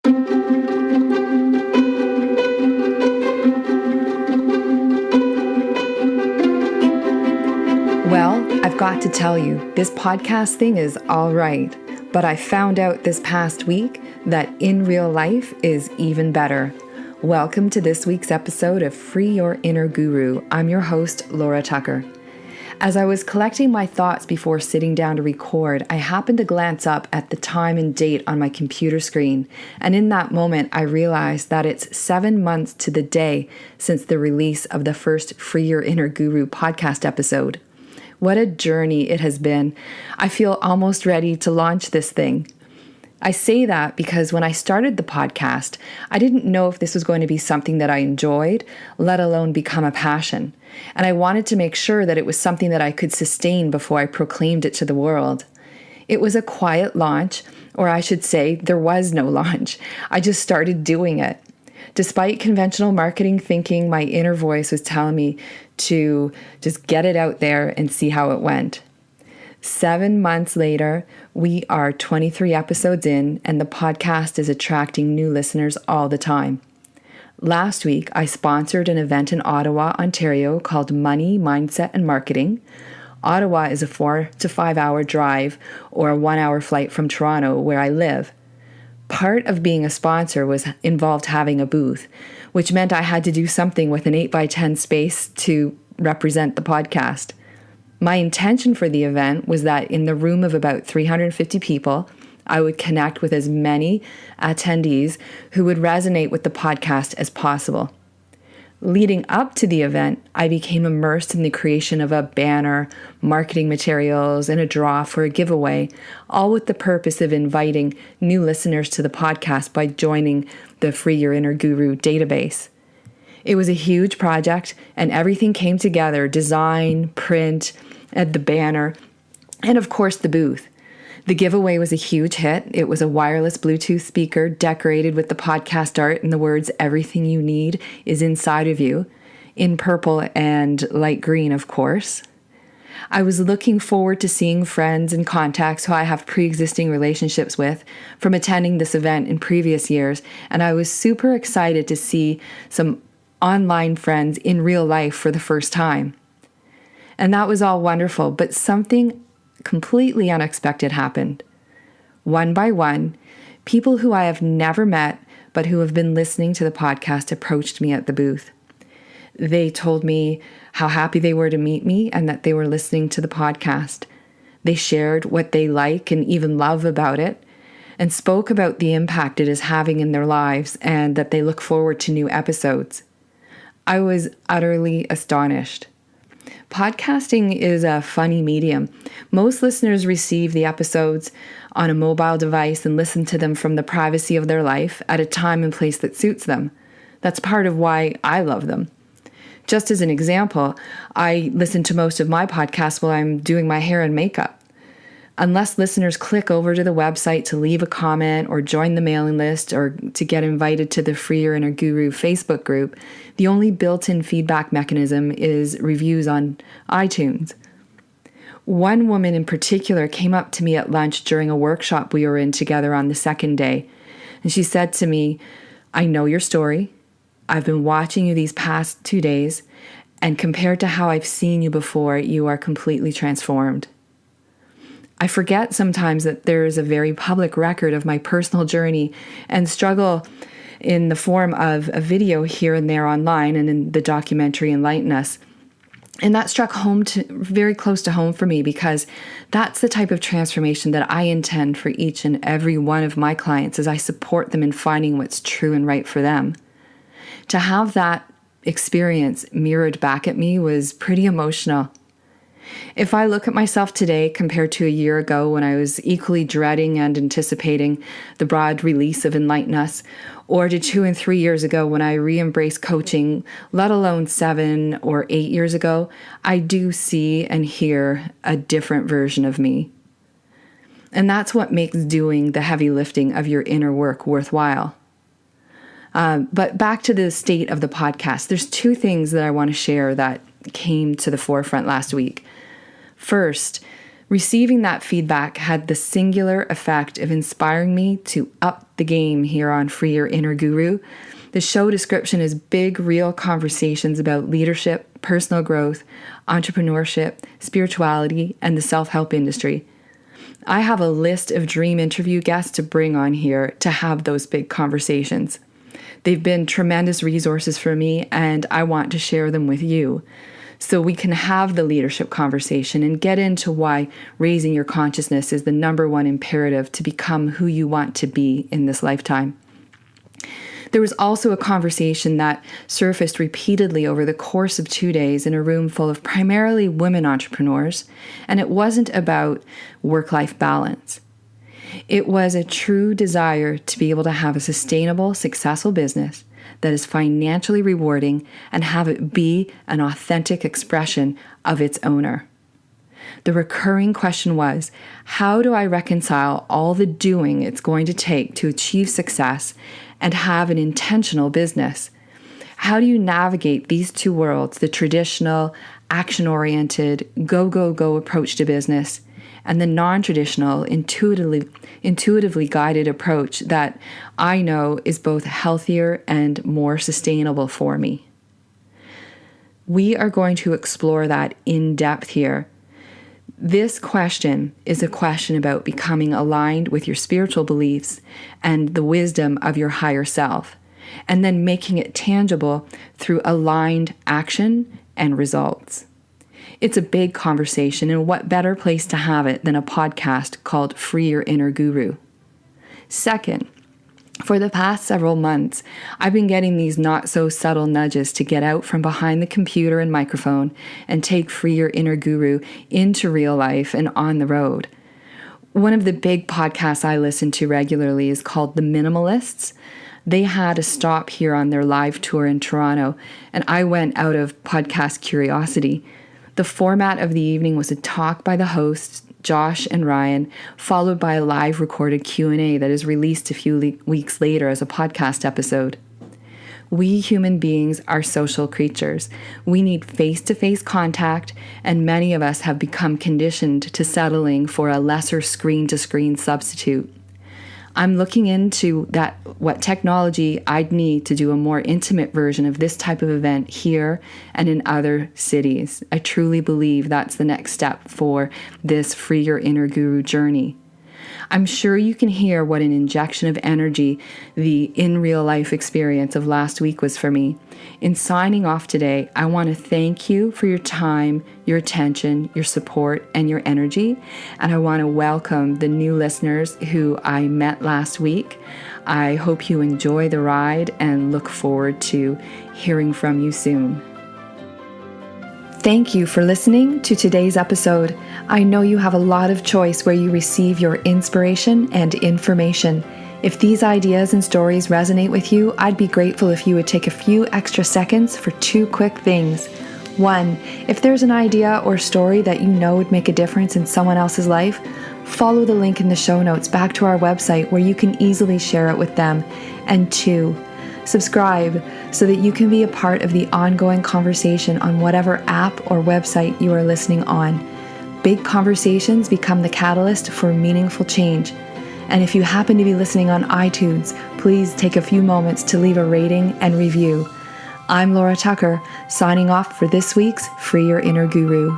Well, I've got to tell you, this podcast thing is all right, but I found out this past week that in real life is even better. Welcome to this week's episode of Free Your Inner Guru. I'm your host, Laura Tucker. As I was collecting my thoughts before sitting down to record, I happened to glance up at the time and date on my computer screen, and in that moment I realized that it's 7 months to the day since the release of the first Free Your Inner Guru podcast episode. What a journey it has been. I feel almost ready to launch this thing. I say that because when I started the podcast, I didn't know if this was going to be something that I enjoyed, let alone become a passion. And I wanted to make sure that it was something that I could sustain before I proclaimed it to the world. It was a quiet launch, or I should say, there was no launch. I just started doing it. Despite conventional marketing thinking, my inner voice was telling me to just get it out there and see how it went. 7 months later, we are 23 episodes in, and the podcast is attracting new listeners all the time. Last week, I sponsored an event in Ottawa, Ontario called Money, Mindset, and Marketing. Ottawa is a 4 to 5 hour drive or a 1 hour flight from Toronto, where I live. Part of being a sponsor was involved having a booth, which meant I had to do something with an 8x10 space to represent the podcast. My intention for the event was that in the room of about 350 people, I would connect with as many attendees who would resonate with the podcast as possible. Leading up to the event, I became immersed in the creation of a banner, marketing materials, and a draw for a giveaway, all with the purpose of inviting new listeners to the podcast by joining the Free Your Inner Guru database. It was a huge project, and everything came together: design, print, and the banner, and of course the booth. The giveaway was a huge hit. It was a wireless Bluetooth speaker decorated with the podcast art and the words, "Everything you need is inside of you," in purple and light green, of course. I was looking forward to seeing friends and contacts who I have pre-existing relationships with from attending this event in previous years, and I was super excited to see some online friends in real life for the first time. And that was all wonderful, but something completely unexpected happened. One by one, people who I have never met but who have been listening to the podcast approached me at the booth. They told me how happy they were to meet me and that they were listening to the podcast. They shared what they like and even love about it, and spoke about the impact it is having in their lives and that they look forward to new episodes. I was utterly astonished. Podcasting is a funny medium. Most listeners receive the episodes on a mobile device and listen to them from the privacy of their life at a time and place that suits them. That's part of why I love them. Just as an example, I listen to most of my podcasts while I'm doing my hair and makeup. Unless listeners click over to the website to leave a comment or join the mailing list or to get invited to the Free Your Inner Guru Facebook group, the only built-in feedback mechanism is reviews on iTunes. One woman in particular came up to me at lunch during a workshop we were in together on the second day, and she said to me, "I know your story. I've been watching you these past 2 days, and compared to how I've seen you before, you are completely transformed." I forget sometimes that there is a very public record of my personal journey and struggle in the form of a video here and there online and in the documentary Enlighten Us. And that struck very close to home for me, because that's the type of transformation that I intend for each and every one of my clients as I support them in finding what's true and right for them. To have that experience mirrored back at me was pretty emotional. If I look at myself today compared to a year ago when I was equally dreading and anticipating the broad release of Enlighten Us, or to 2 and 3 years ago when I re-embraced coaching, let alone 7 or 8 years ago, I do see and hear a different version of me. And that's what makes doing the heavy lifting of your inner work worthwhile. But back to the state of the podcast, there's 2 things that I want to share that came to the forefront last week. First, Receiving that feedback had the singular effect of inspiring me to up the game here on Free Your Inner Guru. The show description is big, real conversations about leadership, personal growth, entrepreneurship, spirituality, and the self-help industry. I have a list of dream interview guests to bring on here to have those big conversations. They've been tremendous resources for me, and I want to share them with you so we can have the leadership conversation and get into why raising your consciousness is the number one imperative to become who you want to be in this lifetime. There was also a conversation that surfaced repeatedly over the course of 2 days in a room full of primarily women entrepreneurs, and it wasn't about work-life balance. It was a true desire to be able to have a sustainable, successful business that is financially rewarding and have it be an authentic expression of its owner. The recurring question was, how do I reconcile all the doing it's going to take to achieve success and have an intentional business? How do you navigate these two worlds, the traditional, action-oriented, go approach to business, and the non-traditional, intuitively guided approach that I know is both healthier and more sustainable for me? We are going to explore that in depth here. This question is a question about becoming aligned with your spiritual beliefs and the wisdom of your higher self, and then making it tangible through aligned action and results. It's a big conversation, and what better place to have it than a podcast called Free Your Inner Guru? Second, for the past several months, I've been getting these not-so-subtle nudges to get out from behind the computer and microphone and take Free Your Inner Guru into real life and on the road. One of the big podcasts I listen to regularly is called The Minimalists. They had a stop here on their live tour in Toronto, and I went out of podcast curiosity. The format of the evening was a talk by the hosts, Josh and Ryan, followed by a live recorded Q&A that is released a few weeks later as a podcast episode. We human beings are social creatures. We need face-to-face contact, and many of us have become conditioned to settling for a lesser screen-to-screen substitute. I'm looking into what technology I'd need to do a more intimate version of this type of event here and in other cities. I truly believe that's the next step for this Free Your Inner Guru journey. I'm sure you can hear what an injection of energy the in real life experience of last week was for me. In signing off today, I want to thank you for your time, your attention, your support, and your energy. And I want to welcome the new listeners who I met last week. I hope you enjoy the ride and look forward to hearing from you soon. Thank you for listening to today's episode. I know you have a lot of choice where you receive your inspiration and information. If these ideas and stories resonate with you, I'd be grateful if you would take a few extra seconds for 2 quick things. 1, if there's an idea or story that you know would make a difference in someone else's life, follow the link in the show notes back to our website where you can easily share it with them. And 2, subscribe so that you can be a part of the ongoing conversation on whatever app or website you are listening on. Big conversations become the catalyst for meaningful change. And if you happen to be listening on iTunes, please take a few moments to leave a rating and review. I'm Laura Tucker, signing off for this week's Free Your Inner Guru.